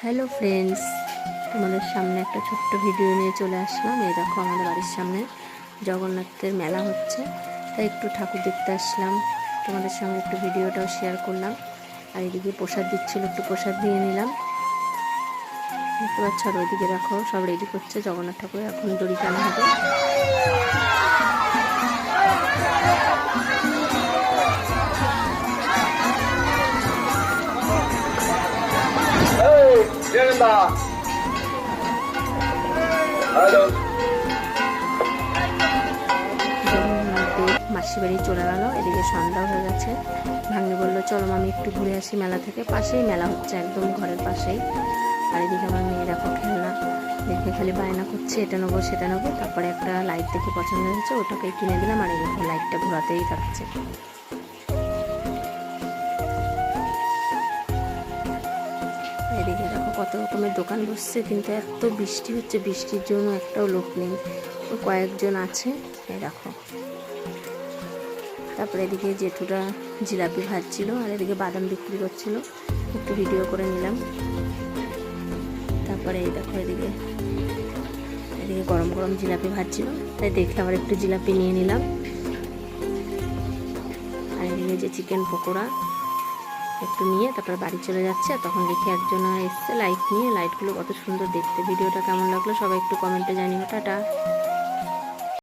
Hello friends, তোমাদের সামনে একটা ছোট্ট ভিডিও নিয়ে চলে আসলাম। এই দেখো আমাদের বাড়ির সামনে জগন্নাথের মেলা হচ্ছে, তাই একটু ঠাকুর দেখতে আসলাম। তোমাদের সঙ্গে একটু ভিডিওটাও শেয়ার করলাম। আর এদিকে প্রসাদ দিচ্ছিল, একটু প্রসাদ নিয়ে নিলাম। দেখতে পাচ্ছ, আর ওইদিকে দেখো সব রেডি করছে। জগন্নাথ ঠাকুর এখন দড়ি টানা হবে। মাসি বাড়ি চলে গেল, এদিকে সন্ধ্যা হয়ে গেছে। ভাগ্নি বললো চলো আমি একটু ঘুরে আসি মেলা থেকে। পাশেই মেলা হচ্ছে, একদম ঘরের পাশেই। আর এদিকে আমার মেয়ে দেখো খেলনা দেখে খালি বায়না করছে, এটা নেবো সেটা নেবো। তারপরে একটা লাইট দেখে পছন্দ হয়েছে, ওটাকে কিনে দিলাম। আর এদিকে লাইটটা ঘোরাতেই থাকছে। এদিকে দেখো কত রকমের দোকান বসছে, কিন্তু এত বৃষ্টি হচ্ছে, বৃষ্টির জন্য একটাও লোক নেই। ওই কয়েকজন আছে, এই দেখো। তারপরে এদিকে জেঠুরা জিলাপি ভাজছিল, আর এদিকে বাদাম বিক্রি করছিল, একটু ভিডিও করে নিলাম। তারপরে এই দেখো এদিকে গরম গরম জিলাপি ভাজছিল, তাই দেখে আবার একটু জিলাপি নিয়ে নিলাম। আর এদিকে যে চিকেন পকোড়া একটু নিয়ে তারপরে বাড়ি চলে যাচ্ছে। আর তখন দেখে একজন এসছে লাইট নিয়ে। লাইটগুলো কত সুন্দর দেখতে। ভিডিওটা কেমন লাগলো সবাই একটু কমেন্টে জানিও। টাটা।